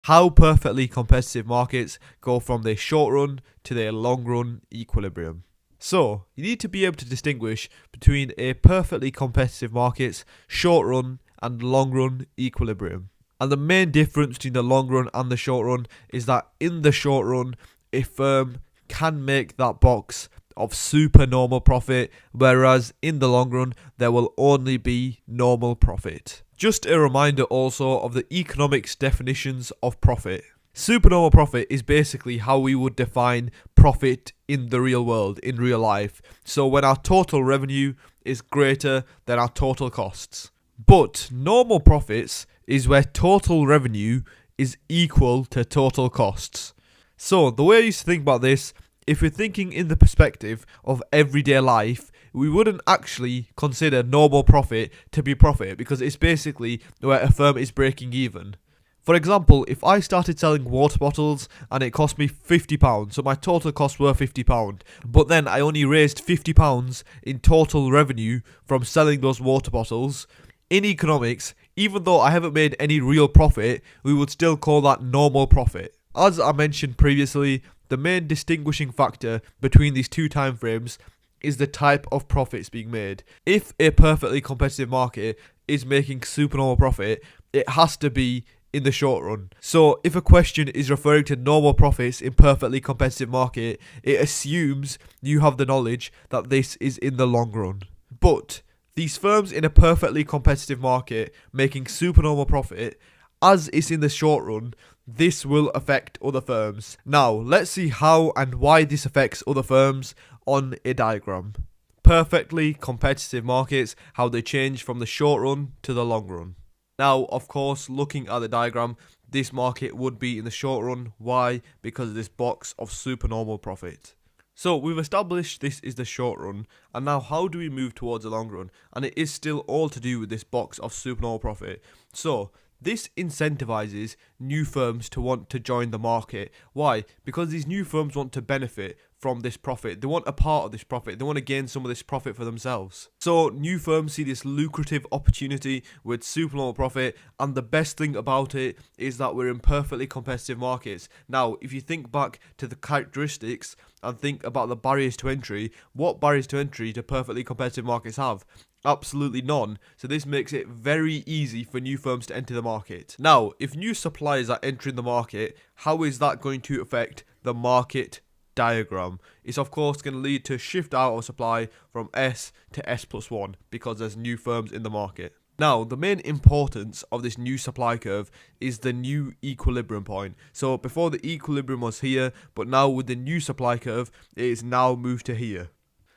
How perfectly competitive markets go from their short run to their long run equilibrium. So, you need to be able to distinguish between a perfectly competitive market's short run and long run equilibrium. And the main difference between the long run and the short run is that in the short run, a firm can make that box of super normal profit, whereas in the long run, there will only be normal profit. Just a reminder also of the economics definitions of profit. Supernormal profit is basically how we would define profit in the real world, in real life. So when our total revenue is greater than our total costs. But normal profits is where total revenue is equal to total costs. So the way I used to think about this, if we're thinking in the perspective of everyday life, we wouldn't actually consider normal profit to be profit because it's basically where a firm is breaking even. For example, if I started selling water bottles and it cost me £50, so my total costs were £50, but then I only raised £50 in total revenue from selling those water bottles, in economics, even though I haven't made any real profit, we would still call that normal profit. As I mentioned previously, the main distinguishing factor between these two time frames is the type of profits being made. If a perfectly competitive market is making supernormal profit, it has to be in the short run. So if a question is referring to normal profits in perfectly competitive market, it assumes you have the knowledge that this is in the long run. But these firms in a perfectly competitive market making supernormal profit, as it's in the short run, this will affect other firms. Now, let's see how and why this affects other firms on a diagram. Perfectly competitive markets, how they change from the short run to the long run. Now, of course, looking at the diagram, this market would be in the short run. Why? Because of this box of supernormal profit. So we've established this is the short run, and now how do we move towards the long run? And it is still all to do with this box of supernormal profit. So this incentivizes new firms to want to join the market. Why? Because these new firms want to benefit from this profit. They want a part of this profit. They want to gain some of this profit for themselves. So new firms see this lucrative opportunity with supernormal profit, and the best thing about it is that we're in perfectly competitive markets. Now, if you think back to the characteristics and think about the barriers to entry, what barriers to entry do perfectly competitive markets have? Absolutely none. So this makes it very easy for new firms to enter the market. Now, if new suppliers are entering the market, how is that going to affect the market diagram? It's of course going to lead to a shift out of supply from S to S plus 1 because there's new firms in the market. Now, the main importance of this new supply curve is the new equilibrium point. So before the equilibrium was here, but now with the new supply curve, it is now moved to here.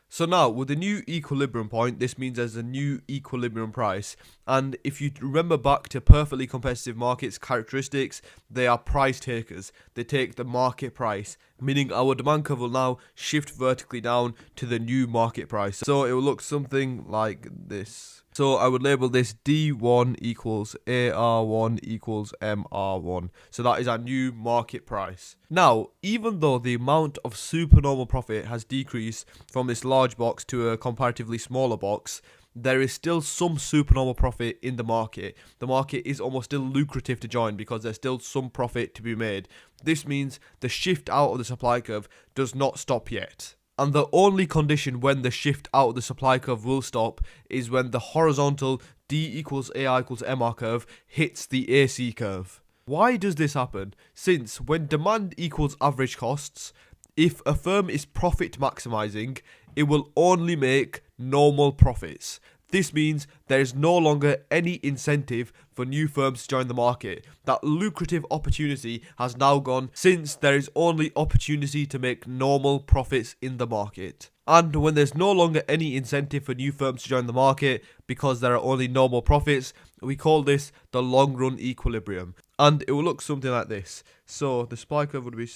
So now, with the new equilibrium point, this means there's a new equilibrium price. And if you remember back to perfectly competitive markets characteristics, they are price takers. They take the market price, meaning our demand curve will now shift vertically down to the new market price. So it will look something like this. So I would label this D1 equals AR1 equals MR1. So that is our new market price. Now, even though the amount of supernormal profit has decreased from this large box to a comparatively smaller box, there is still some supernormal profit in the market. The market is almost still lucrative to join because there's still some profit to be made. This means the shift out of the supply curve does not stop yet. And the only condition when the shift out of the supply curve will stop is when the horizontal D equals AI equals MR curve hits the AC curve. Why does this happen? Since when demand equals average costs, if a firm is profit maximizing, it will only make normal profits. This means there is no longer any incentive for new firms to join the market. That lucrative opportunity has now gone since there is only opportunity to make normal profits in the market. And when there's no longer any incentive for new firms to join the market because there are only normal profits, we call this the long run equilibrium. And it will look something like this. So the supply curve would be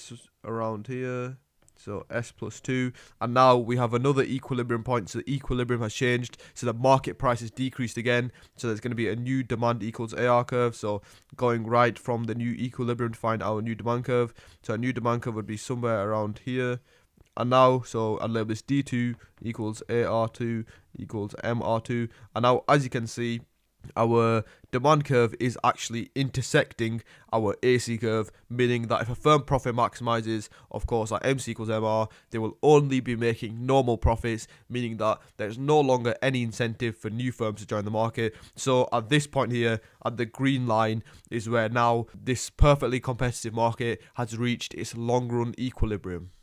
around here. So S plus 2, and now we have another equilibrium point, so the equilibrium has changed, so the market price has decreased again, so there's going to be a new demand equals AR curve, so going right from the new equilibrium to find our new demand curve, so our new demand curve would be somewhere around here, and now, so I'll label this D2 equals AR2 equals MR2, and now as you can see, our demand curve is actually intersecting our AC curve, meaning that if a firm profit maximizes, of course, at MC equals MR, they will only be making normal profits, meaning that there's no longer any incentive for new firms to join the market. So at this point here, at the green line, is where now this perfectly competitive market has reached its long run equilibrium.